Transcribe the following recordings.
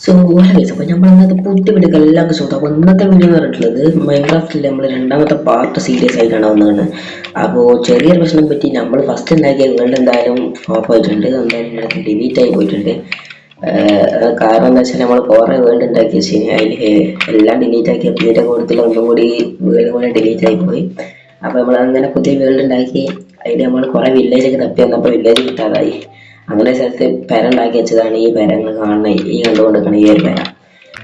So അപ്പോൾ നമ്മൾ ഇന്നത്തെ പുതിയ വീഡിയോ എല്ലാവർക്കും സുഖം. അപ്പോൾ ഇന്നത്തെ വീഡിയോ എന്ന് പറഞ്ഞിട്ടുള്ളത് മൈൻക്രാഫ്റ്റിൽ നമ്മൾ രണ്ടാമത്തെ പാർട്ട് സീരീസ് ആയിട്ടാണ് വന്നതാണ്. അപ്പോൾ ചെറിയൊരു പ്രശ്നം പറ്റി നമ്മൾ ഫസ്റ്റ് ഉണ്ടാക്കിയ വേൾഡ് എന്തായാലും ഓഫ് ആയിട്ടുണ്ട്, എന്തായാലും ഡിലീറ്റ് ആയി പോയിട്ടുണ്ട്. കാരണം എന്താ വെച്ചാൽ നമ്മൾ കുറേ വേൾഡ് ഉണ്ടാക്കി വെച്ച് അതിൽ എല്ലാം ഡിലീറ്റ് ആക്കി പിന്നീട് കൂടുതൽ ഒന്നും കൂടി വേൾഡ് കൂടെ ഡിലീറ്റ് ആയി പോയി. അപ്പോൾ നമ്മൾ അങ്ങനെ പുതിയ വേൾഡ് ഉണ്ടാക്കി അതിൽ നമ്മൾ കുറേ വില്ലേജൊക്കെ തപ്പി വന്നപ്പോൾ വില്ലേജ് കിട്ടാതായി. അങ്ങനെ സ്ഥലത്ത് പെര ഉണ്ടാക്കി വെച്ചതാണ് ഈ പെര നിങ്ങൾ കാണുന്ന ഈ കണ്ടുകൊണ്ടിരിക്കണം ഈ ഒരു പെര.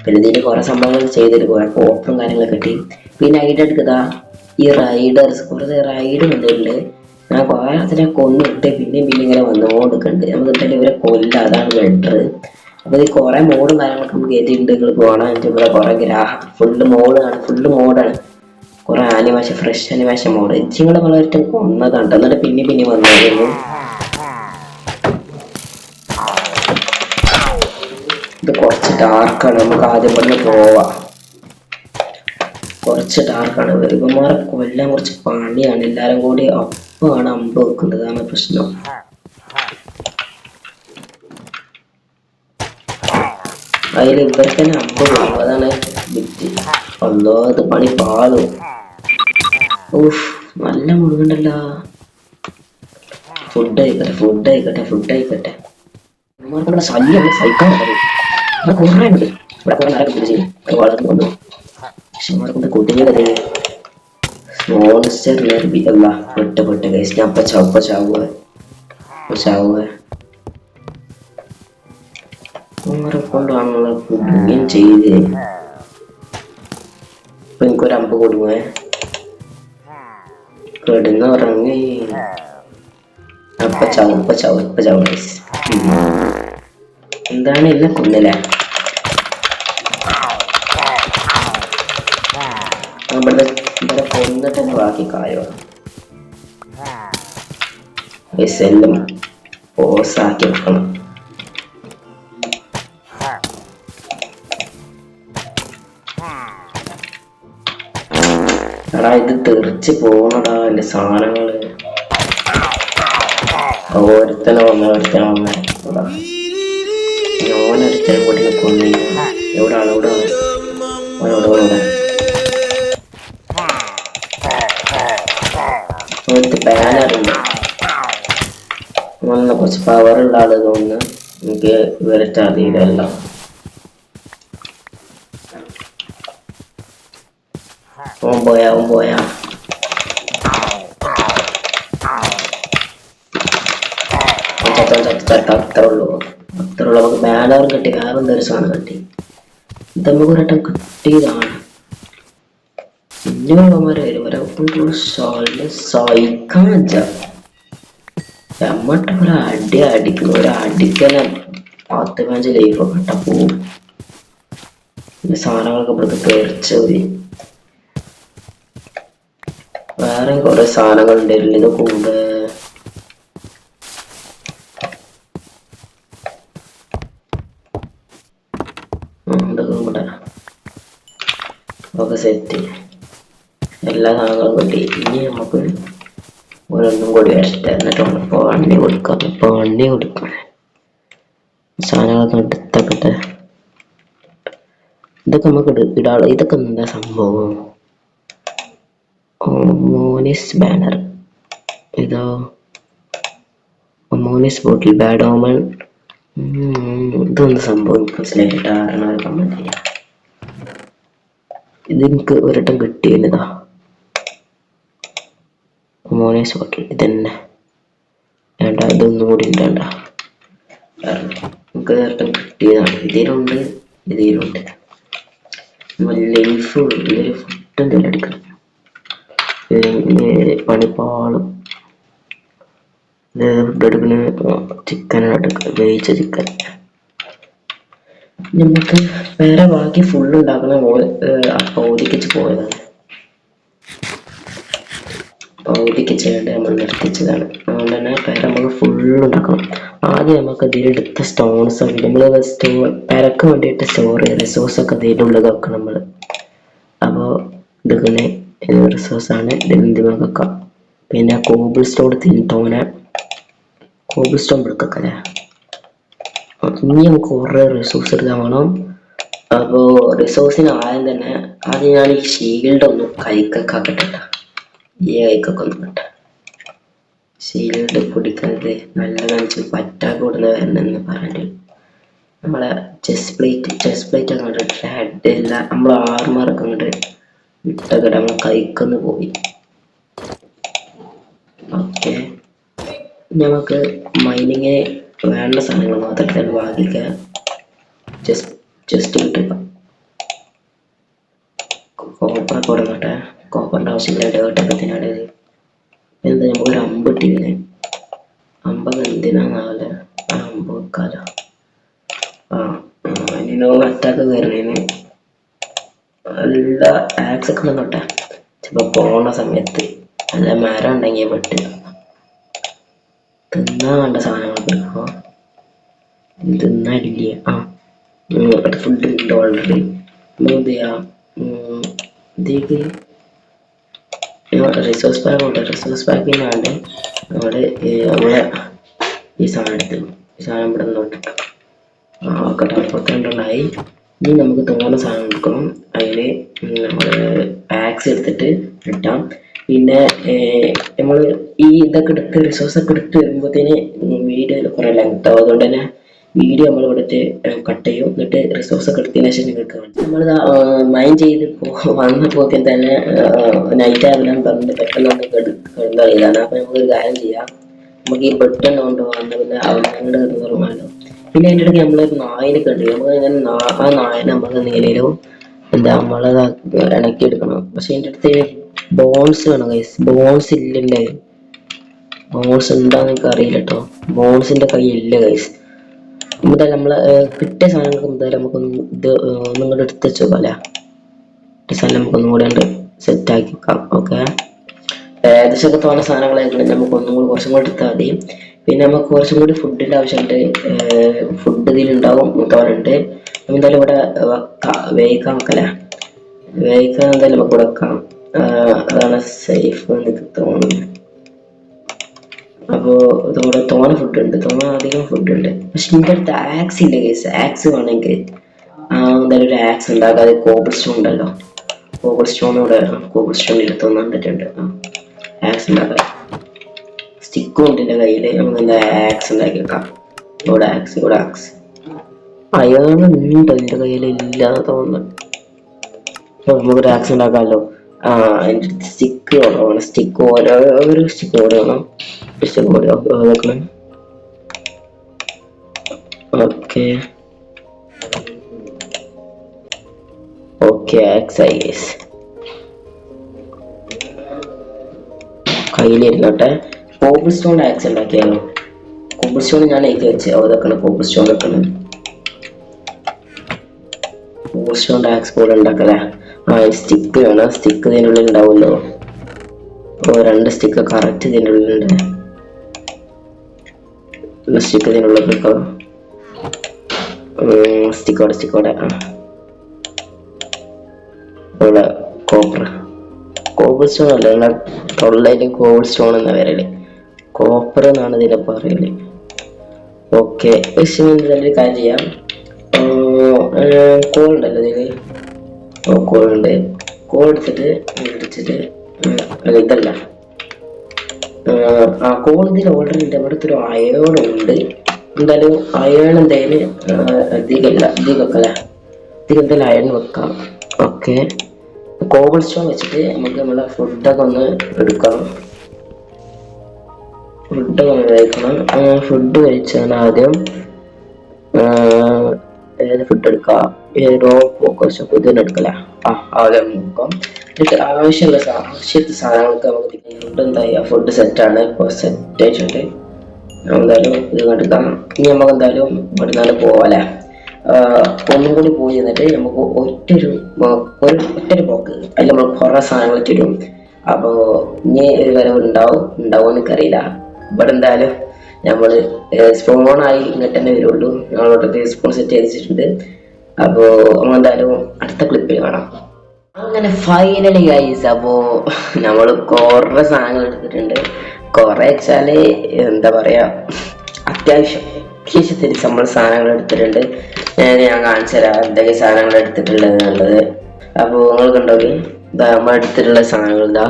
പിന്നെ ഇതിന് കുറെ സംഭവങ്ങൾ ചെയ്തിട്ട് കുറെ കോപ്പും കാര്യങ്ങളൊക്കെ കിട്ടി. പിന്നെ അതിൻ്റെ അടുക്കതാ ഈ റൈഡേഴ്സ് കുറേ റൈഡ് വന്നിട്ടുണ്ട്. ഞാൻ കുറെ അതിനെ കൊന്നിട്ട് പിന്നെയും പിന്നെ ഇങ്ങനെ വന്നുകൊണ്ടിരിക്കുന്നുണ്ട്. നമുക്ക് എന്തായാലും ഇവരെ കൊല്ല, അതാണ് ബെറ്റർ. അപ്പോൾ ഈ കുറെ മോഡും കാര്യങ്ങളൊക്കെ നമുക്ക് കയറ്റിയിട്ടുണ്ട്. നിങ്ങൾ പോകണം. ഇവിടെ കുറെ ഫുള്ള് മോഡാണ്. കുറെ ആനിമേഷൻ, ഫ്രഷ് ആനിമേഷൻ മോഡ് ഇച്ചിങ്ങളെ വളരെ കൊന്നതാണ്. എന്നിട്ട് പിന്നെ വന്നായിരുന്നു. ഇത് കുറച്ച് ഡാർക്കാണ്, നമുക്ക് ആദ്യം പറഞ്ഞ് പോവാം. കുറച്ച് ഡാർക്കാണ്, ഇവന്മാരെ കൊല്ലാൻ കുറച്ച് പണിയാണ്. എല്ലാരും കൂടി ഒപ്പമാണ് അമ്പ് വെക്കുന്നത്, അതാണ് പ്രശ്നം. അതിൽ ഇവർക്ക് തന്നെ അമ്പ് പോകും, അതാണ് വിറ്റ്. അല്ലോ അത് പണി പാളും. ഊഫ്, നല്ല മുഴുകണ്ടല്ലോ. ഫുഡ് ആയിക്കട്ടെ. ഇവന്മാർക്കുള്ള ശല്യം സഹിക്കാൻ കുറേ ഉണ്ട്. ഇവിടെ കുറെ നേരം പിടിച്ച് വളർന്നു. പക്ഷെ ഇവർക്ക് കുട്ടിയെ കഥയെ മോൺസ്റ്റർ അല്ല പെട്ട കേസ്. ഞാൻ ചാവുക ഇവരെ കൊണ്ടാണുള്ള കുടുങ്ങുകയും ചെയ്ത്. ഇപ്പൊ എനിക്കൊരു അമ്പ് കൊടുങ്ങേ കിടന്ന് ഉറങ്ങി. ഇപ്പൊ ചാവും ഗൈസ്. എന്താണ് എല്ലാം കൊന്നില്ല. ഇവിടെ കൊന്നിട്ട് ബാക്കി കായോ എല്ലാം പോസാക്കി വെക്കണം. എടാ ഇത് തെറിച്ച് പോണടാ എന്റെ സാധനങ്ങള്. ഒരുത്തനെ വന്ന ഞാനൊരുത്തനെ കൂട്ടി കൊണ്ടില്ല. എവിടെ ബാനറുണ്ട്. നല്ല കുറച്ച് പവറുള്ള ആള് തോന്നുന്നു. എനിക്ക് ഇവരത്തെ അറിയില്ല. അവൻ പോയാ അത്രേ ഉള്ളൂ. നമുക്ക് ബാനറും കിട്ടി, വേറെ എന്തൊരു സാധനം കിട്ടി. ഇത് നമുക്ക് ഒരട്ടം കിട്ടിയതാണ്. ഇനിയുള്ളവരെ സഹിക്കാൻ എമ്മട്ട അടിക്കുന്നു. അടിക്കന്നെ 10-15 ലൈഫ് കട്ട പോവും. സാധനങ്ങളൊക്കെ ഇവിടുത്തെ തെറിച്ച് പോയി. വേറെ കുറെ സാധനങ്ങൾ ഉണ്ടായില്ല. ഇത് കൂടെ ഒക്കെ സെറ്റ് എല്ലാ സാധനങ്ങളും കിട്ടി. ഇനി നമുക്ക് ഒരൊന്നും കൂടി വരട്ടെ, എന്നിട്ട് പണി കൊടുക്കാം. സാധനങ്ങളൊക്കെ എടുത്തക്കട്ടെ. ഇതൊക്കെ നമുക്ക് ഇടാളോ. ഇതൊക്കെ എന്താ സംഭവം? മോനിസ് ബാനർ, ഇതോ മോനിസ് ബോട്ടിൽ, ബാഡ് ഓമൻ. ഇതൊന്നും സംഭവം മനസ്സിലായിട്ടാ. കമന്റ് ചെയ്യാം. ഇതെനിക്ക് ഒരട്ടം കിട്ടിയതാ. മോനേസ് ബോട്ടിൽ ഇതന്നെ വേണ്ട. ഇതൊന്നും കൂടി ഉണ്ടണ്ട. നമുക്ക് ഒരട്ടം കിട്ടിയതാണ്. ഇതിലുണ്ട്. ലൈഫ് ഇതൊരു ഫുഡ് എന്തെങ്കിലും എടുക്കണം. പണിപ്പാളും ഫുഡ് എടുക്കുന്ന ചിക്കൻ എടുക്കുക, വേവിച്ച ചിക്കൻ. നമുക്ക് വേറെ ബാക്കി ഫുള്ള് ഉണ്ടാക്കുന്ന പൗതിക്കിച്ച് പോയതാണ്. പൗതിക്കിച്ചായിട്ട് നമ്മൾ നിർത്തിച്ചതാണ്. അതുകൊണ്ട് തന്നെ വേറെ നമുക്ക് ഫുള്ള് ഉണ്ടാക്കണം. ആദ്യം നമുക്ക് ഇതിലെടുത്ത സ്റ്റോൺസ് ഒക്കെ നമ്മൾ പെരക്ക് വേണ്ടിയിട്ട് സ്റ്റോർ ചെയ്യുക. റിസോഴ്സൊക്കെ ഇതിലുള്ളത് വെക്കണം നമ്മൾ. അപ്പോൾ ഇതിങ്ങനെ റിസോഴ്സാണ്. ഇതിൽ വെക്കാം. പിന്നെ കോബിൾ സ്റ്റോൺ കോബിൾ സ്റ്റോൺ എടുക്കല്ലേ. ഇനി നമുക്ക് കുറേ റിസോഴ്സ് എടുക്കാൻ വേണം. അപ്പോ റിസോഴ്സിന് ആദ്യം തന്നെ ആദ്യം ഞാൻ ഈ ഷീൽഡ് ഒന്ന് കൈക്കൊക്കെ ആക്കട്ടെ. ഈ കൈക്കൊക്കെ ഒന്ന് കിട്ട ഷീൽഡ് പിടിക്കുന്നത് നല്ല കാണിച്ച് പറ്റാ കൂടുന്ന വരണമെന്ന് പറഞ്ഞിട്ട് നമ്മളെ ചെസ്റ്റ് പ്ലേറ്റ് അങ്ങോട്ട് ഹെഡ് എല്ലാം നമ്മളെ ആർമറൊക്കെ അങ്ങോട്ട് ഇട്ടൊക്കെ നമ്മൾ കൈക്കൊന്ന് പോയി. ഓക്കെ, നമുക്ക് മൈനിങ് വേണ്ട സാധനങ്ങൾ മാത്രം ബാക്കിയൊക്കെ ജസ്റ്റ് കിട്ടുക. കോപ്പറൊക്കെ കൊടുക്കട്ടെ. കോപ്പറിൻ്റെ ആവശ്യമില്ല. ഡേർട്ടൊക്കെ തിനാട് എന്താ നമുക്കൊരു അമ്പ് ഇട്ടില്ലേ? അമ്പത് എന്തിനാന്നാവല്ലേ? അമ്പ് വെക്കാലോ. ഇനി അറ്റാക്ക് കയറുന്നതിന് എല്ലാ ആക്സൊക്കെ നിന്നോട്ടെ. ചിലപ്പോൾ പോണ സമയത്ത് നല്ല മരം ഉണ്ടെങ്കിൽ പെട്ട് തിന്നാൻ വേണ്ട സാധനങ്ങളൊക്കെ എടുക്കുമോ? തിന്നാടില്ല. ഫുഡ് ഉണ്ട് ഓൾറെഡി. എന്ത് ചെയ്യാം? ഇതിലേക്ക് റിസോഴ്സ് പാക്ക് ഉണ്ട്. റിസോഴ്സ് പാക്കിനാണ്ട് നമ്മളെ ഈ സാധനം എടുത്തു. ഈ സാധനം ഇവിടെ നിന്ന് ഇട്ടിട്ടു. ഓക്കെ, 42 ഇനി നമുക്ക് തോന്നുന്ന സാധനം എടുക്കണം. അതിൽ നമ്മൾ ആക്സ് എടുത്തിട്ട് ഇട്ടാം. പിന്നെ നമ്മൾ ഈ ഇതൊക്കെ എടുത്ത് റിസോഴ്സൊക്കെ എടുത്ത് വരുമ്പോഴത്തേന് വീഡിയോയിൽ കുറേ ലെങ്ത് ആവും. അതുകൊണ്ട് തന്നെ വീഡിയോ നമ്മൾ ഇവിടുത്തെ കട്ട് ചെയ്യും. എന്നിട്ട് റിസോഴ്സൊക്കെ എടുത്തതിന് ശേഷം നിങ്ങൾക്ക് നമ്മൾ മൈൻ ചെയ്ത് വന്നപ്പോഴത്തേന് തന്നെ നൈറ്റ് ആയാലും പറഞ്ഞിട്ട് പെട്ടെന്ന് എന്താ ഇതാണ്. അപ്പോൾ നമുക്കൊരു കാര്യം ചെയ്യാം. നമുക്ക് ഈ ബട്ടൺ കൊണ്ടുപോകാൻ പിന്നെ അവരുടെ തുറമാനോ. പിന്നെ അതിൻ്റെ ഇടയ്ക്ക് നമ്മളൊരു നായിനെ കണ്ടു. നമുക്ക് ഇങ്ങനെ ആ നായനെ നമുക്ക് എന്തെങ്കിലും എന്താ നമ്മളത് ഇണക്കി എടുക്കണം. പക്ഷെ അതിൻ്റെ അടുത്ത് ബോൺസ് വേണം ഗൈസ്. ബോൺസ് ഇല്ലല്ലേ? ബോൺസ് എന്താന്ന് എനിക്ക് അറിയില്ല കേട്ടോ. ബോൺസിന്റെ കൈ ഇല്ല ഗൈസ്. എന്തായാലും നമ്മള് കിട്ടിയ സാധനങ്ങൾക്ക് എന്തായാലും നമുക്കൊന്ന് ഇത് ഒന്നും കൂടെ എടുത്ത് വെച്ചോക്കാല്ലേ. സാധനം നമുക്കൊന്നും കൂടെ ഉണ്ട് സെറ്റ് ആക്കി വെക്കാം. ഓക്കെ, ഏകദേശമൊക്കെ തോന്നുന്ന സാധനങ്ങളായിരിക്കും. നമുക്ക് ഒന്നും കൂടി കുറച്ചും കൂടി എടുത്താൽ മതി. പിന്നെ നമുക്ക് കുറച്ചും കൂടി ഫുഡിന്റെ ആവശ്യമുണ്ട്. ഫുഡ് ഇതിലുണ്ടാവും, തോന്നുന്നുണ്ട്. എന്തായാലും ഇവിടെ വേവിക്കാൻ വെക്കല്ലേ. വേവിക്കാൻ എന്തായാലും നമുക്ക് ഇവിടെ വെക്കാം. അതാണ് സേഫ് എനിക്ക് തോന്നുന്നത്. അപ്പോൾ ഇതുകൂടെ തോന ഫുഡ് ഉണ്ട്, അധികം ഫുഡ് ഉണ്ട്. പക്ഷെ എൻ്റെ അടുത്ത് ആക്സ് ഇല്ല കേസ്. ആക്സ് വേണമെങ്കിൽ എന്തായാലും ഒരു ആക്സ് ഉണ്ടാക്കാം. അത് കോബിൾ സ്റ്റോൺ ഉണ്ടല്ലോ, കോബിൾ സ്റ്റോണോടെ കോബിൾ സ്റ്റോണിൽ തോന്നിട്ടുണ്ട്. ആക്സ് ഉണ്ടാക്കാം. സ്റ്റിക്കും ഉണ്ട് എൻ്റെ കയ്യിൽ. നമുക്ക് എന്താ ആക്സ് ഉണ്ടാക്കി വെക്കാം. ഇവിടെ ആക്സ് അയാളുണ്ട് എൻ്റെ കയ്യിൽ ഇല്ലാന്ന് തോന്നുന്നു. നമുക്കൊരു ആക്സ് ഉണ്ടാക്കാമല്ലോ. അതിൻ്റെ സ്റ്റിക്ക് വേണം. സ്റ്റിക്ക് ഓരോ സ്റ്റിക്ക് കൂടെ വേണം. വെക്കണം. ഓക്കെ ആക്സ് ആയി ഗൈസ്. കയ്യിലിരുന്നോട്ടെ. കോബിൾ സ്റ്റോൺ ആക്സ് ഉണ്ടാക്കിയാലോ. കോബിൾ സ്റ്റോൺ ഞാൻ എഴുതി വെച്ച് അതൊക്കെ കോബിൾ സ്റ്റോൺ വെക്കണം. കോബിൾ സ്റ്റോൺ ആക്സ് കൂടെ ഉണ്ടാക്കല്ലേ. സ്റ്റിക്ക് വേണം. സ്റ്റിക്ക് ഇതിൻ്റെ ഉള്ളിൽ ഉണ്ടാവുമല്ലോ. 2 സ്റ്റിക്ക് കറക്റ്റ് ഇതിൻ്റെ ഉള്ളിലുണ്ട്. സ്റ്റിക്ക് ഇതിനുള്ളിൽ വെക്കാം. സ്റ്റിക്കോടെ ഇവിടെ കോബിൾ സ്റ്റോൺ അല്ല, തൊള്ളയിലും കോബിൾ സ്റ്റോൺ എന്ന പേരല്ലേ. കോപ്പർ എന്നാണ് ഇതിനെ പറയല്. ഓക്കെ, നല്ലൊരു കാര്യം ചെയ്യാം. കോൾ ഉണ്ടല്ലോ ഇതില്. കോളുണ്ട്. കോൾ എടുത്തിട്ട് ഇതല്ല കോൾ ഇതിൽ ഓൾറെഡി ഉണ്ട്. ഇവിടുത്തെ ഒരു അയേൺ ഉണ്ട്. എന്തായാലും അയേൺ എന്തായാലും അധികം എന്തായാലും അയൺ വെക്കാം. ഓക്കെ, കോബിൾ സ്റ്റോൺ വെച്ചിട്ട് നമുക്ക് നമ്മളെ ഫുഡൊക്കെ ഒന്ന് എടുക്കാം. ഫുഡൊക്കെ ഒന്ന് കഴിക്കണം. ഫുഡ് കഴിച്ചാൽ ആദ്യം ഏത് ഫുഡ് എടുക്കാം? റോ ഫോക്കസ് ഇതിന് എടുക്കല. ആദ്യം നോക്കാം. ആവശ്യത്തെ സാധനങ്ങൾക്ക് നമുക്ക് ഫുഡ് എന്തായി ഫുഡ് സെറ്റാണ്. ഇപ്പോൾ സെറ്റ് ആയിട്ടുണ്ട്. എന്തായാലും ഇത് എടുക്കാം. ഇനി നമുക്ക് എന്തായാലും ഇവിടുന്നാലും പോവാല്ലേ. ഒന്നും കൂടി പോയി എന്നിട്ട് നമുക്ക് ഒറ്റൊരു പോക്ക് അതിൽ നമ്മൾ കുറേ സാധനങ്ങൾ ഇട്ടിടും. അപ്പോൾ ഇനി ഒരു വരവ് ഉണ്ടാവുമെന്ന് എനിക്കറിയില്ല. ഇവിടെ എന്തായാലും നമ്മൾ സ്പോണായി ഇങ്ങോട്ട് തന്നെ വരുള്ളൂ. നമ്മളോട്ട് സ്പോൺ സെറ്റ് ചെയ്തിട്ടുണ്ട്. അപ്പോൾ എന്തായാലും അടുത്ത ക്ലിപ്പിൽ കാണാം. അങ്ങനെ ഫൈനലി ഗൈസ്, അപ്പോൾ നമ്മൾ കുറേ സാധനങ്ങൾ എടുത്തിട്ടുണ്ട്. കുറേ വെച്ചാൽ എന്താ പറയുക, അത്യാവശ്യം അത്യാവശ്യത്തിന് നമ്മൾ സാധനങ്ങൾ എടുത്തിട്ടുണ്ട്. ഞാൻ കാണിച്ചു തരാം എന്തൊക്കെ സാധനങ്ങൾ എടുത്തിട്ടുള്ളത് എന്നുള്ളത്. അപ്പോൾ നിങ്ങൾ കണ്ടോക്കെ ഇതാ നമ്മൾ എടുത്തിട്ടുള്ള സാധനങ്ങൾ ഇതാ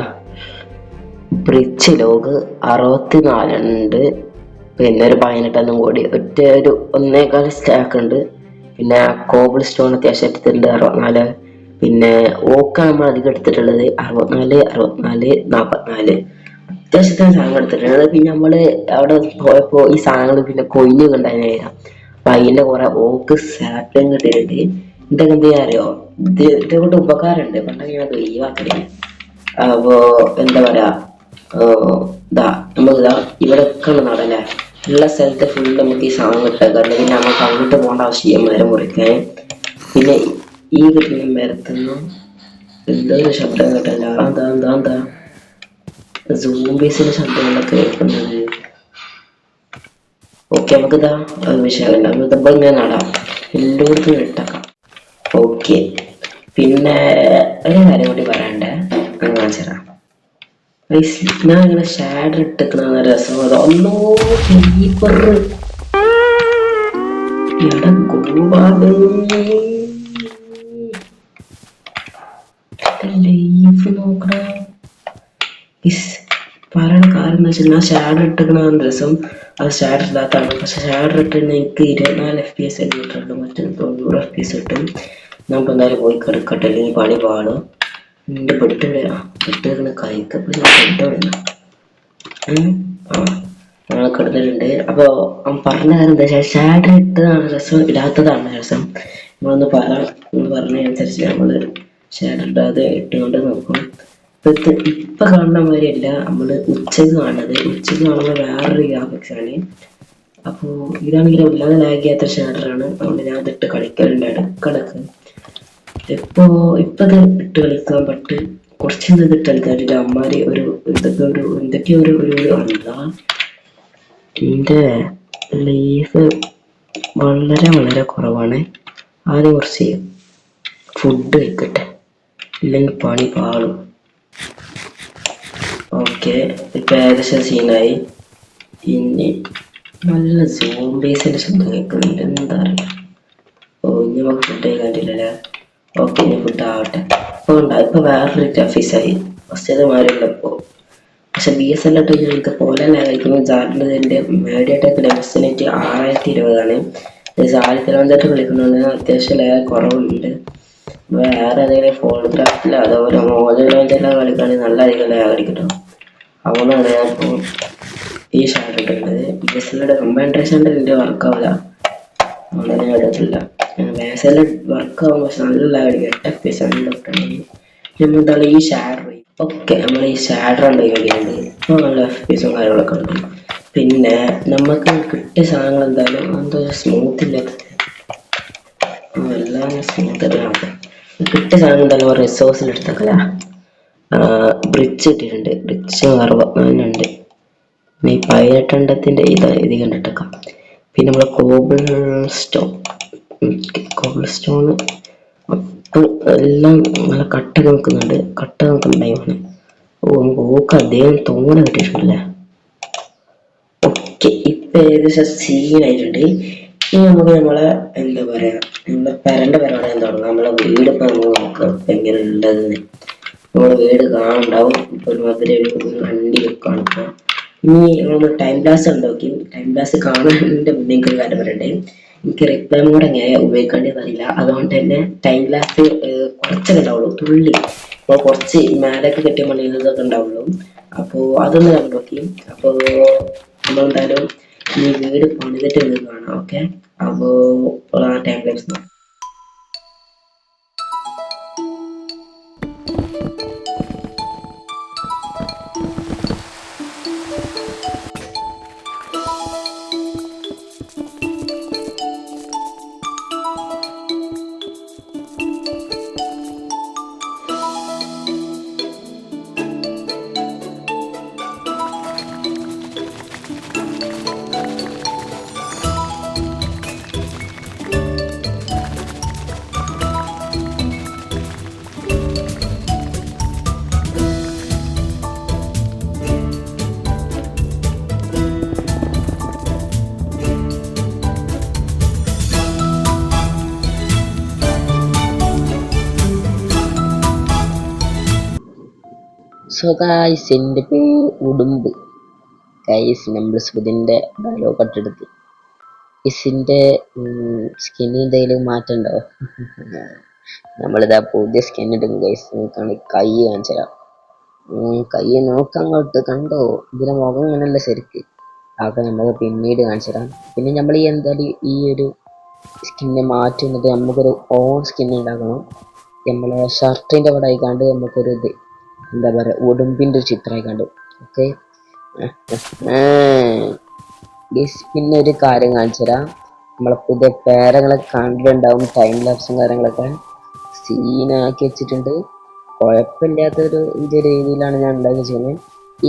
ബ്രിച്ച് ലോഗ് 64 ഉണ്ട്, പിന്നെ ഒരു 18 കൂടി ഒറ്റ ഒരു 1.25 സ്റ്റാക്ക് ഉണ്ട്, പിന്നെ കോബിൾ സ്റ്റോൺ അത്യാവശ്യം എടുത്തിട്ടുണ്ട് 64, പിന്നെ ഓക്ക നമ്മൾ അധികം എടുത്തിട്ടുള്ളത് 64, 44 അത്യാവശ്യത്തിന് സാധനങ്ങൾ എടുത്തിട്ടുണ്ട്. പിന്നെ നമ്മൾ അവിടെ പോയപ്പോൾ ഈ സാധനങ്ങൾ പിന്നെ കൊയിന് കണ്ടായിരുന്നു. അപ്പൊ അതിന്റെ കുറെ ഓക്ക് സാപ്ലിങ് കിട്ടിയിട്ടുണ്ട്. ഇതൊക്കെ എന്താ അറിയോ, ഇതുകൊണ്ട് ഉപകാരമുണ്ട്. പണ്ടൊക്കെ ഞാൻ ഒഴിവാക്കലേ. അപ്പോ എന്താ പറയാ, ഇതാ നമുക്കിതാ ഇവിടെയൊക്കെ നടല്ലേ ഉള്ള സ്ഥലത്ത് ഫുള്ള് നമുക്ക് ഈ സാധനം കിട്ടാറുണ്ട്. പിന്നെ നമുക്ക് അങ്ങോട്ട് പോകേണ്ട ആവശ്യം മരം മുറിക്കാൻ. പിന്നെ ഈ കിട്ടുന്ന മരത്തുനിന്ന് എന്തോ ഒരു ശബ്ദം കേട്ടല്ല, എന്താ എന്താ എന്താ സൂംബീസിന്റെ ശബ്ദങ്ങളൊക്കെ കേൾക്കുന്നത്. ഓക്കെ, നമുക്കിതാ വിഷയമല്ല, നമുക്കിപ്പോൾ ഇങ്ങനെ നടാം, എല്ലായിടത്തും ഇട്ടേക്കാം. ഓക്കെ, പിന്നെ ഒരു കാര്യം കൂടി പറയണ്ടേ, ഞാൻ കാണിച്ചു തരാം. ഞാൻ ഇങ്ങനെ ഷാഡർ ഇട്ടിക്കണ രസം. ഒന്നോ കീപ്പർ ലൈഫ് നോക്കണ പറയണ കാര്യം എന്ന് വെച്ചാൽ ഞാൻ ഷാഡർ ഇട്ടിക്കണ രസം. അത് ഷാഡർ ഇല്ലാത്തതാണ്. പക്ഷെ ഷാഡർ ഇട്ടിരുന്ന എനിക്ക് 24 FPS കിട്ടുള്ളൂ, മറ്റേ 90 FPS കിട്ടും. നമുക്ക് എന്തായാലും പോയി കിടക്കട്ടെ, അല്ലെങ്കിൽ പണി പാടും. എന്റെ പെട്ടിങ്ങനെ കഴിക്കപ്പോൾ ഞങ്ങൾ കിടന്നിട്ടുണ്ട്. അപ്പോൾ പറഞ്ഞ കാര്യം എന്താ വെച്ചാൽ ഷാഡർ ഇട്ടതാണ് രസം, ഇടാത്തതാണ് രസം. നമ്മളൊന്ന് പറഞ്ഞതനുസരിച്ച് നമ്മൾ ഷാഡർ ഇടാതെ ഇട്ടുകൊണ്ട് നോക്കും. ഇപ്പൊ കാണുന്ന മാതിരിയല്ല നമ്മള് ഉച്ചക്ക് കാണുന്നത്. ഉച്ചക്ക് കാണുമ്പോൾ വേറൊരു ഗ്രാഫിക്സ് ആണ്. അപ്പോ ഇതാണെങ്കിൽ വല്ലാതെ ലാഗ് ചെയ്യാത്ത ഷാഡറാണ്. അതുകൊണ്ട് ഞാൻ അതിട്ട് കളിക്കലുണ്ട് ഇടക്കിടക്ക്. ഇപ്പൊ ഇത് ഇട്ട് കളിക്കാൻ പറ്റ് കുറച്ച് ഇട്ട് കളിക്കാറില്ല. അമ്മാര് ഒരു എന്തൊക്കെയോ ഒരു എന്താ എന്റെ ലൈഫ് വളരെ വളരെ കുറവാണ്. ആദ്യം കുറച്ച് ഫുഡ് കഴിക്കട്ടെ, ഇല്ലെങ്കിൽ പണി പാളും. ഓക്കെ, ഇപ്പൊ ഏകദേശം സീനായി. ഇനി നല്ല സോംബീസിന്റെ ശബ്ദം കേൾക്കുന്നുണ്ട്, എന്താ അറിയില്ല. ഇനി നമുക്ക് ഫുഡ് കഴിക്കാണ്ടില്ലല്ലേ. ഓക്കെ, ഇനി ഫുഡ് ആവട്ടെ. ഇപ്പൊ വേറൊരു ഗ്രാഫിക്സായി, ഫസ്റ്റ് മാറിയില്ല ഇപ്പോ. പക്ഷെ BSL എനിക്ക് പോലെ കഴിക്കുന്നത് ജാറിന്റെ മീഡിയടെക് ഡെമോസിനേറ്റ് 6020 ജാലിത്തിലായിട്ട് കളിക്കുന്നുണ്ട്. അത്യാവശ്യം ലേഖ കുറവുണ്ട്. വേറെ ഏതെങ്കിലും ഫോട്ടോഗ്രാഫിലോ അതേപോലെ മോഡലെല്ലാം കളിക്കുകയാണെങ്കിൽ നല്ല അധികം ലേഖ കളിക്കട്ടോ. അതുകൊണ്ടാണ് ഞാൻ ഇപ്പോൾ ഈ ഷാർട്ട് ഇട്ടിട്ടുള്ളത്. BSL കമ്പാൻട്രേഷൻ്റെ ഇതിൻ്റെ വർക്കാവില്ല, അതുകൊണ്ട് ഞാൻ എടുത്തില്ല. BSL വർക്കാവും, പക്ഷെ നല്ല ലേഖ കളിക്കും. 8 FPS എന്തായാലും ഈ ഷാഡർ. ഓക്കെ, നമ്മൾ ഈ ഷാഡർ ഉണ്ടാക്കിയത് ഇപ്പോൾ നല്ല FPSും കാര്യങ്ങളൊക്കെ ഉണ്ട്. പിന്നെ നമുക്ക് കിട്ടിയ സാധനങ്ങൾ എന്തായാലും എന്തോ സ്മൂത്ത് ഇല്ലാത്തത്, എല്ലാം സ്മൂത്ത് ആയിട്ട് കിട്ടിയ സാധനം എന്തായാലും റിസോഴ്സിൽ എടുത്തേക്കല്ല. ബ്രിഡ്ജ് കിട്ടിയിട്ടുണ്ട്, ബ്രിഡ്ജ് 64 ഉണ്ട്. ഈ 18 ഇത് കണ്ടിട്ടേക്കാം. പിന്നെ നമ്മളെ കോബിൾ സ്റ്റോൺ എല്ലാം നല്ല കട്ടൊക്കെ നിൽക്കുന്നുണ്ട്. കട്ട നിൽക്കുന്നുണ്ടായി ഓക്ക് അദ്ദേഹം തോന കിട്ടിയിട്ടുണ്ടല്ലേ. ഓക്കെ, ഇപ്പൊ ഏകദേശം സീനായിട്ടുണ്ട്. ഇനി നമുക്ക് നമ്മളെ എന്താ പറയാ, നമ്മളെ പെരന്റെ പരിപാടി തുടങ്ങാം. നമ്മളെ വീട് ഇപ്പൊ നമുക്ക് നോക്കാം എങ്ങനെ ഉണ്ടെന്ന്. നമ്മളെ വീട് കാണുണ്ടാവും. ഇപ്പൊ ഒരുമാതിരി ഒരു വണ്ടി വെക്കാണ്. ഇപ്പൊ ഇനി നമ്മൾ ടൈം ഗ്ലാസ് ഉണ്ടാക്കി. ടൈം ഗ്ലാസ് കാണുന്നതിന്റെ മുന്നേ എനിക്ക് കാര്യം പറയണ്ടേ, എനിക്ക് റിപ്ലൈ മോഡ് എങ്ങനെ ഉപയോഗിക്കേണ്ടതെന്ന് അറിയില്ല. അതുകൊണ്ട് തന്നെ ടൈം ഗ്ലാസ് കുറച്ചൊക്കെ ഉണ്ടാവുള്ളൂ, തുള്ളി. അപ്പോൾ കുറച്ച് മേലൊക്കെ കെട്ടിയ മണികളൊക്കെ ഉണ്ടാവുള്ളൂ. അപ്പോൾ അതൊന്ന് കണ്ടു നോക്കി. അപ്പോൾ നമ്മളെന്തായാലും ഈ വീട് പണിതിട്ട് കാണാം. ഓക്കെ, അപ്പോൾ ആ ടൈം ഗ്ലാസ് സോ ഗായ്സ്, എൻ്റെ പേര് ഉടുമ്പ്. ഗൈസ്, നമ്മൾ സുതിൻ്റെ ഡയലോഗ് കട്ടെടുത്ത് ഇസിൻ്റെ സ്കിന്നിന് എന്തെങ്കിലും മാറ്റം ഉണ്ടോ? നമ്മളിതാ പുതിയ സ്കിൻ ഇടും ഗൈസ്. നോക്കാണ് കൈ കാണിച്ചു തരാം. കൈ നോക്കങ്ങോട്ട് കണ്ടോ? ഇതിന്റെ മുഖം ഇങ്ങനല്ല ശരിക്ക്. അതൊക്കെ നമുക്ക് പിന്നീട് കാണിച്ചു തരാം. പിന്നെ നമ്മൾ ഈ എന്തായാലും ഈ ഒരു സ്കിന്നെ മാറ്റുന്നത് നമുക്കൊരു ഓൺ സ്കിൻ ഉണ്ടാക്കണം. നമ്മളെ ഷർട്ടിൻ്റെ അവിടെ ആയിക്കാണ്ട് നമുക്കൊരു ഇത് എന്താ പറയുക, ഉടുമ്പിൻ്റെ ഒരു ചിത്രം ആയിക്കാണ്ട്. ഓക്കെ, പിന്നെ ഒരു കാര്യം കാണിച്ചു തരാം. നമ്മളെ പുതിയ പേരങ്ങളൊക്കെ കണ്ടിട്ടുണ്ടാവും, ടൈം ലാപ്സും കാര്യങ്ങളൊക്കെ സീനാക്കി വെച്ചിട്ടുണ്ട്. കുഴപ്പമില്ലാത്തൊരു രീതിയിലാണ് ഞാൻ ഉണ്ടാക്കി ചെയ്യുന്നത്.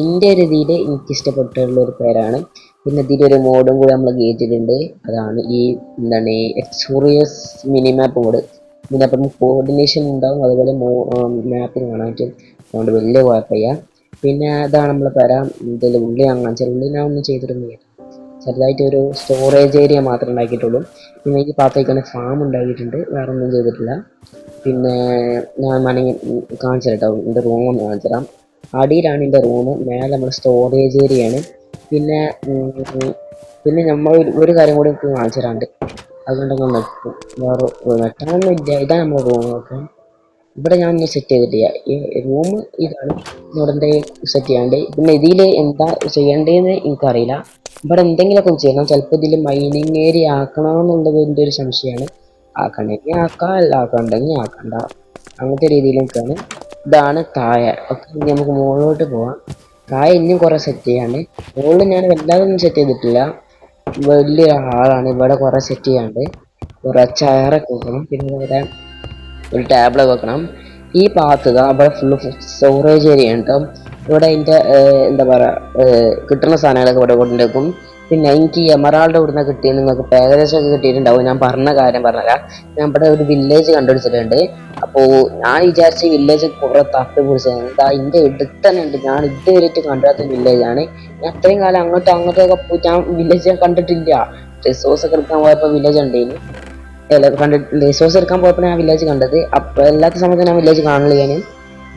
എൻ്റെ ഒരു രീതിയിൽ എനിക്കിഷ്ടപ്പെട്ടുള്ള ഒരു പേരാണ്. പിന്നെ ഇതിലൊരു മോഡും കൂടി നമ്മൾ കയറ്റിയിട്ടുണ്ട്. അതാണ് ഈ എന്താണ് എക്സ്പീരിയൻസ് മിനിമാപ്പ് മോഡ്. ഇതിനപ്പം കോർഡിനേഷൻ ഉണ്ടാവും, അതുപോലെ മാപ്പിംഗ് കാണാൻ പറ്റും. അതുകൊണ്ട് വലിയ കുഴപ്പമില്ല. പിന്നെ അതാണ് നമ്മൾ തരാം. ഇതിൽ ഉള്ളി അങ്ങനെ ഉള്ളി ഞാൻ ഒന്നും ചെയ്തിട്ടൊന്നുമില്ല. ചെറുതായിട്ട് ഒരു സ്റ്റോറേജ് ഏരിയ മാത്രമേ ഉണ്ടാക്കിയിട്ടുള്ളൂ. പിന്നെ ഈ ഭാഗത്തേക്കാണ് ഫാം ഉണ്ടാക്കിയിട്ടുണ്ട്, വേറെ ഒന്നും ചെയ്തിട്ടില്ല. പിന്നെ ഞാൻ വേണമെങ്കിൽ കാണിച്ചു തരാം കേട്ടോ, എൻ്റെ റൂം ഒന്ന് കാണിച്ചു തരാം. അടിയിലാണ് എൻ്റെ റൂം, മേലെ നമ്മുടെ സ്റ്റോറേജ് ഏരിയയാണ്. പിന്നെ പിന്നെ നമ്മൾ ഒരു കാര്യം കൂടി കാണിച്ചു തരാണ്ട്, അതുകൊണ്ടൊക്കെ നെട്ടും. വേറെ നെട്ടാനൊന്നും ഇല്ല. ഇതാണ് നമ്മുടെ റൂമൊക്കെ. ഇവിടെ ഞാൻ ഒന്നും സെറ്റ് ചെയ്തിട്ടില്ല. ഈ റൂം ഇതാണ്, ഇവിടെ എന്തെങ്കിലും സെറ്റ് ചെയ്യാണ്ട്. പിന്നെ ഇതിൽ എന്താ ചെയ്യേണ്ടതെന്ന് എനിക്കറിയില്ല. ഇവിടെ എന്തെങ്കിലുമൊക്കെ ചെയ്യണം. ചിലപ്പോൾ ഇതിൽ മൈനിങ് ഏരിയ ആക്കണമെന്നുള്ളത് എൻ്റെ ഒരു സംശയമാണ്. ആക്കണമെങ്കിൽ ആക്കാം, അല്ല ആക്കണ്ടെങ്കിൽ ആക്കണ്ട, അങ്ങനത്തെ രീതിയിലൊക്കെയാണ്. ഇതാണ് താഴെ. ഒക്കെ ഇനി നമുക്ക് മുകളിലോട്ട് പോവാം. താഴെ ഇനിയും കുറേ സെറ്റ് ചെയ്യാണ്ട്. മുകളിൽ ഞാൻ വല്ലാതൊന്നും സെറ്റ് ചെയ്തിട്ടില്ല. വലിയൊരു ഹാളാണ്, ഇവിടെ കുറേ സെറ്റ് ചെയ്യാണ്ട്. കുറേ ചെയറൊക്കെ വെക്കണം. പിന്നെ ഇവിടെ ഒരു ടാബ്ലറ്റ് വെക്കണം. ഈ ഭാഗത്ത് അവിടെ ഫുള്ള് സ്റ്റോറേജ് ഏരിയ ഉണ്ട്. ഇവിടെ അതിൻ്റെ എന്താ പറയുക, കിട്ടുന്ന സാധനങ്ങളൊക്കെ ഇവിടെ കൊണ്ടുവെക്കും. പിന്നെ എനിക്ക് എമറാൾഡ് ഇവിടുന്ന് കിട്ടിയത് നിങ്ങൾക്ക് ഏകദേശമൊക്കെ കിട്ടിയിട്ടുണ്ടാവും. ഞാൻ പറഞ്ഞ കാര്യം പറഞ്ഞുതരാം. ഞാൻ ഇവിടെ ഒരു വില്ലേജ് കണ്ടുപിടിച്ചിട്ടുണ്ട്. അപ്പോൾ ഞാൻ വിചാരിച്ച വില്ലേജ് കുറേ തട്ട് പിടിച്ചത് എന്താ എൻ്റെ എടുത്ത് തന്നെ ഉണ്ട്. ഞാൻ ഇതുവരെയായിട്ട് കണ്ടിടാത്ത വില്ലേജാണ്. ഞാൻ അത്രയും കാലം അങ്ങോട്ടൊക്കെ പോയി ഞാൻ വില്ലേജ് കണ്ടിട്ടില്ല. റിസോഴ്സ് ഒക്കെ എടുക്കാൻ പോയപ്പോൾ വില്ലേജ് ഉണ്ടേന്, റിസോഴ്സ് എടുക്കാൻ പോയപ്പോൾ ഞാൻ വില്ലേജ് കണ്ടത്. അപ്പോൾ എല്ലാത്ത സമയത്ത് ഞാൻ വില്ലേജ് കാണില്ല. ഞാൻ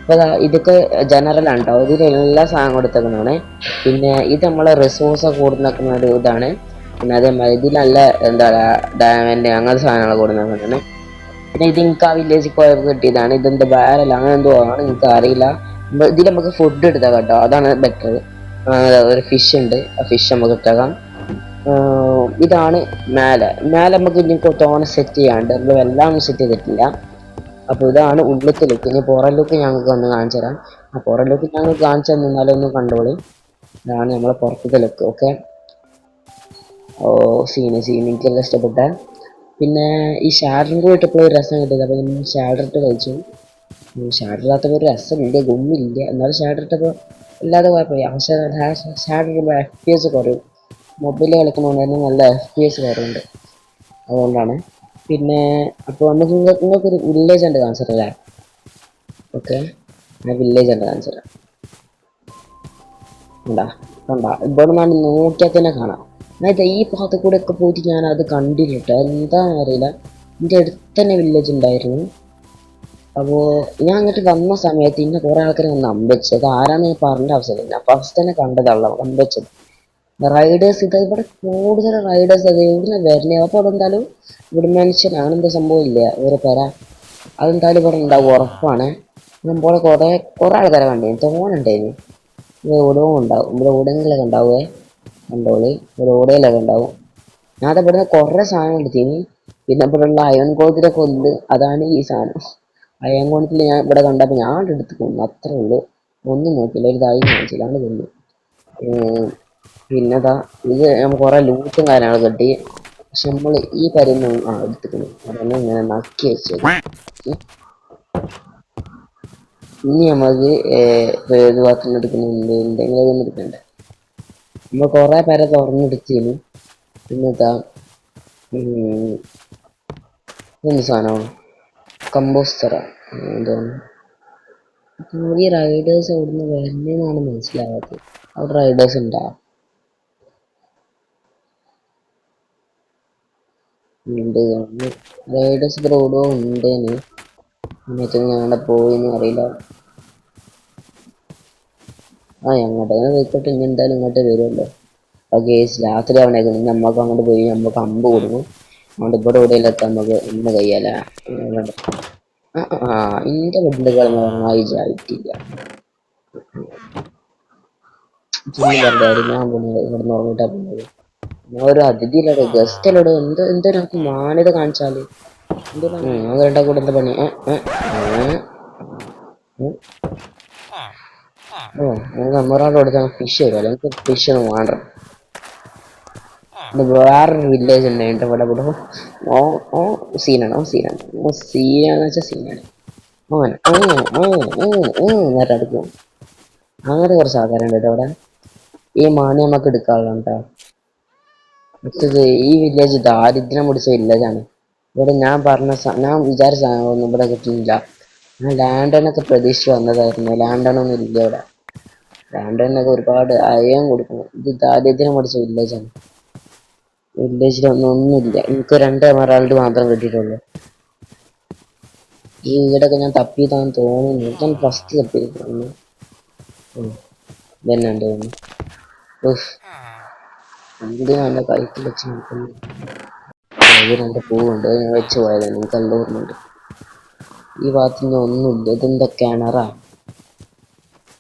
അപ്പോൾ ഇതൊക്കെ ജനറലാണ് കേട്ടോ, ഇതിൽ എല്ലാ സാധനം കൊടുത്തേക്കുന്നതാണ്. പിന്നെ ഇത് നമ്മളെ റിസോഴ്സ് കൂടുന്നേക്കുന്ന ഒരു ഇതാണ്. പിന്നെ അതേമാതിരി ഇതിൽ നല്ല എന്താ പറയുക, ഡയമണ്ട് അങ്ങനത്തെ സാധനങ്ങൾ കൂടുന്നതാണ്. പിന്നെ ഇത് എനിക്ക് ആ വില്ലേജിൽ പോയപ്പോൾ കിട്ടിയതാണ്. ഇതെന്താ ബാരല്ല അങ്ങനെ എന്തോ ആണ്, എനിക്ക് അറിയില്ല. ഇതിൽ നമുക്ക് ഫുഡ് എടുത്താൽ കേട്ടോ, അതാണ് ബെറ്റർ. ഒരു ഫിഷ് ഉണ്ട്, ആ ഫിഷ് നമുക്ക് എടുത്തേക്കാം. ഇതാണ് മേലെ നമുക്ക് ഇനി തോനെ സെറ്റ് ചെയ്യാണ്ട്, നമ്മൾ എല്ലാം ഒന്നും സെറ്റ് ചെയ്തിട്ടില്ല. അപ്പോൾ ഇതാണ് ഉള്ളിലത്തെ ലുക്ക്. ഇനി പുറം ലുക്ക് ഞങ്ങൾക്ക് ഒന്ന് കാണിച്ചു തരാം. ആ പുറം ലുക്ക് ഞങ്ങൾ കാണിച്ചു തന്നാലും ഒന്ന് കണ്ടോളി. ഇതാണ് നമ്മളെ പുറത്തത്തെ ലുക്ക്. ഓക്കെ, സീന് എനിക്കെല്ലാം ഇഷ്ടപ്പെട്ട. പിന്നെ ഈ ഷാഡറും കൂടി ഇട്ടപ്പോൾ ഒരു രസം കിട്ടിയത്. അപ്പോൾ ഞാൻ ഷാഡർ ഇട്ട് കഴിച്ചു. ഷാഡർ ഇല്ലാത്തപ്പോൾ ഒരു രസമില്ല, ഗുമ്മില്ല. എന്നാലും ഷാഡർ ഇട്ടപ്പോൾ അല്ലാതെ കുഴപ്പമില്ല. പക്ഷേ ഷാഡർ ഇടുമ്പോൾ FPS കുറയും. മൊബൈലിൽ കളിക്കുന്നതുകൊണ്ട് തന്നെ നല്ല FPS വരുന്നുണ്ട്, അതുകൊണ്ടാണ്. പിന്നെ അപ്പോൾ നമുക്ക് നിങ്ങൾക്കൊരു വില്ലേജ് ഉണ്ട് കാണിച്ചു തരാം. ഓക്കെ, ആ വില്ലേജ് ഉണ്ട് കാണിച്ചു തരാം. കണ്ടാ ഇവിടെ നിന്നാണ് നോക്കിയാൽ തന്നെ കാണാം. അതായത് ഈ ഭാഗത്ത് കൂടെ ഒക്കെ പോയിട്ട് ഞാൻ അത് കണ്ടില്ല, എന്താണെന്ന് അറിയില്ല. എൻ്റെ അടുത്ത് തന്നെ വില്ലേജ് ഉണ്ടായിരുന്നു. അപ്പോൾ ഞാൻ അങ്ങോട്ട് വന്ന സമയത്ത് ഇന്നെ കുറേ ആൾക്കാർ വന്ന് അമ്പച്ചത്. ആരാന്ന് ഞാൻ പറഞ്ഞ ആവശ്യമില്ല, ഞാൻ ഫസ്റ്റ് തന്നെ കണ്ടതല്ല അമ്പച്ചത്. റൈഡേഴ്സ് ഇതാ ഇവിടെ കൂടുതൽ റൈഡേഴ്സ് അത് എവിടെ വരുന്നത്. അപ്പോൾ അതെന്തായാലും ഇവിടെ മനുഷ്യൻ അങ്ങനെന്താ സംഭവം ഇല്ല, ഒരു പെര അതെന്തായാലും ഇവിടെ ഉണ്ടാവും ഉറപ്പാണ്. നമ്മളെ കുറേ ആൾക്കാരെ കണ്ടു, തോന്നുന്നുണ്ടായിരുന്നു. ഇവിടെ ഓടവും ഉണ്ടാവും, ഇവിടെ ഓടെങ്കിലൊക്കെ ഉണ്ടാവുമേ, കണ്ടോളി. ഇവിടെ ഓടയിലൊക്കെ ഉണ്ടാവും. ഞാൻ ഇവിടുന്ന് കുറേ സാധനം എടുത്തിന്. പിന്നെ ഇവിടെ ഉള്ള അയൺ കോളത്തിലൊക്കെ ഉണ്ട്, അതാണ് ഈ സാധനം. അയൺ കോളത്തിൽ ഞാൻ ഇവിടെ കണ്ടപ്പോൾ ഞാൻ എടുത്ത് കൊന്നു, അത്രേ ഉള്ളൂ. ഒന്നും നോക്കില്ല, ഒരു തായി കാണിച്ചില്ല, അങ്ങനെ കൊന്നു. പിന്നെതാ ഇത് നമ്മൾ കുറേ ലൂട്ടും കാര്യങ്ങളൊക്കെ കിട്ടി. പക്ഷെ നമ്മൾ ഈ കാര്യം എടുത്തിട്ടുണ്ട്, അതൊന്നും ഇങ്ങനെ നക്കി വെച്ചത്. ഇനി നമുക്ക് ഏത് ഭാഗത്തുനിന്ന് എടുക്കുന്നുണ്ട്, എന്തെങ്കിലും ഒന്നും എടുക്കണ്ടേ. നമ്മൾ കുറേ പേരെ തുറന്നെടുത്തിന്. പിന്നെത്താ എന്ത് സാധനമാണ്, കമ്പോസ്റ്ററാ എന്താണ്. ഈ റൈഡേഴ്സ് അവിടുന്ന് വരുന്നതെന്നാണ് മനസ്സിലാവാത്തത്. അവിടെ റൈഡേഴ്സ് ഉണ്ടാ ഉണ്ട്, റൈഡേഴ്സ് ഇവിടെ ഓടോ ഉണ്ടേന്. എന്നിട്ട് ഞങ്ങളുടെ പോയിന്ന് അറിയില്ല. ആ എങ്ങോട്ടേലും പോയിക്കോട്ടെ, ഇനി എന്തായാലും ഇങ്ങോട്ടേ വരുമല്ലോ. ഓക്കെ രാത്രി ആവണേക്കും നമ്മക്ക് അങ്ങോട്ട് പോയി നമ്മക്ക് അമ്പ് കൊടുക്കും. അതുകൊണ്ട് ഇവിടെ എവിടെയെങ്കിലും എത്താൻ നമുക്ക് ഇന്ന് കഴിയാല. ആ ഇന്റെ വീട്ടിൽ കിടന്നുറങ്ങായിട്ടില്ല. ഞാൻ പോകുന്നത് ഇവിടെ ഉറങ്ങിട്ടാ പോകുന്നത്. ഞാൻ ഒരു അതിഥിയിലൂടെ ഗസ്റ്റ് അല്ലോട് എന്തോ നമുക്ക് മാന്യത കാണിച്ചാല് ഞാൻ കേട്ടാ കൂടെ എന്താ പണി. നമുക്ക് നമ്മൊരാളോട് കൊടുത്താൽ ഫിഷ് തരും. അല്ലെങ്കിൽ ഫിഷ് ഒന്നും വേണ്ട. വേറൊരു വില്ലേജ് ഉണ്ട് എൻ്റെ ഇവിടെ ഇവിടെ ഓ ഓ സീനാന്ന് വെച്ചാൽ സീനാണ്. നേരെ അടുക്കും. അങ്ങനത്തെ കുറച്ച് ആൾക്കാരുണ്ട് കേട്ടോ അവിടെ. ഈ മാണി നമുക്ക് എടുക്കാനുള്ള കേട്ടോ. മറ്റത് ഈ വില്ലേജ് ദാരിദ്ര്യം പിടിച്ച വില്ലേജാണ്. ഇവിടെ ഞാൻ വിചാരിച്ച സാധനങ്ങളൊന്നും ഇവിടെ കിട്ടുന്നില്ല. ഞാൻ ലാൻഡനൊക്കെ പ്രതീക്ഷിച്ച് വന്നതായിരുന്നു. ലാൻഡനൊന്നും ഇല്ല ഇവിടെ. ലാൻഡനൊക്കെ ഒരുപാട് അയം കൊടുക്കണം. ഇത് ദാരിദ്ര്യം പിടിച്ച വില്ലേജാണ്. വില്ലേജിലൊന്നുമില്ല. എനിക്ക് 2 എമറാൾഡ് മാത്രം കിട്ടിയിട്ടുള്ളൂ. ഈ വീടൊക്കെ ഞാൻ തപ്പിയതാന്ന് തോന്നുന്നു. ഞാൻ ഫസ്റ്റ് തപ്പിയിരുന്നു. ഇതന്നെ തോന്നുന്നു. എന്തിനാണ് കഴുത്തിൽ വെച്ച് നിൽക്കുന്നത്? അത് 2 പൂവുണ്ട്. ഞാൻ വെച്ച് പോയത് നിങ്ങൾക്ക് എല്ലാം ഓർമ്മയുണ്ട്. ഈ ഭാഗത്തുനിന്ന് ഒന്നുമില്ല. ഇതെന്താ കിണറാ?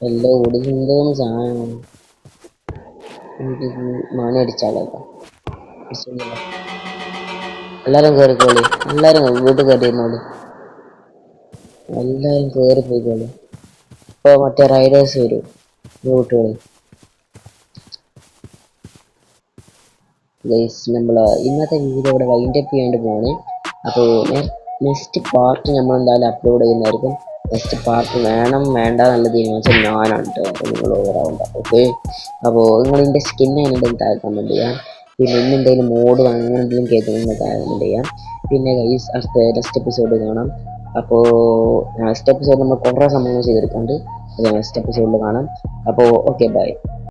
എല്ലാം ഓടുന്നതെന്ന് സാധനമാണ്. മണി അടിച്ചാലോ. എല്ലാരും കേറിക്കോളി. എല്ലാരും വീട്ടിൽ കയറിയിരുന്നോളി. എല്ലാരും കേറി പോയിക്കോളി. ഇപ്പൊ മറ്റേ റൈഡേഴ്സ് വരും. വീട്ടുകളി നമ്മള് ഇന്നത്തെ വീഡിയോ ഇവിടെ വൈൻഡപ്പ് ചെയ്യാണ്ട് പോണ്. അപ്പോൾ നെക്സ്റ്റ് പാർട്ട് നമ്മൾ എന്തായാലും അപ്ലോഡ് ചെയ്യുന്നതായിരിക്കും. നെക്സ്റ്റ് പാർട്ട് വേണം വേണ്ട എന്നുള്ള തീരുമാനിച്ചാൽ ഞാനാണ് കേട്ടോ. അപ്പോൾ നിങ്ങൾ ഓവറാവണ്ട. ഓക്കെ, അപ്പോൾ നിങ്ങൾ ഇതിൻ്റെ സ്കിൻ അതിനെന്തെങ്കിലും താഴെ കമൻറ്റ് ചെയ്യാം. പിന്നെ ഇന്ന് എന്തെങ്കിലും മോഡ് അങ്ങനെ എന്തെങ്കിലും കേൾക്കുന്നത് താഴെ കമൻറ്റ് ചെയ്യാം. പിന്നെ ഗൈസ് അടുത്ത നെക്സ്റ്റ് എപ്പിസോഡ് കാണാം. അപ്പോൾ നെക്സ്റ്റ് എപ്പിസോഡ് നമ്മൾ കുറേ സമയം ചെയ്തെടുക്കാണ്ട്. അത് നെക്സ്റ്റ് എപ്പിസോഡിൽ കാണാം. അപ്പോൾ ഓക്കെ ബൈ.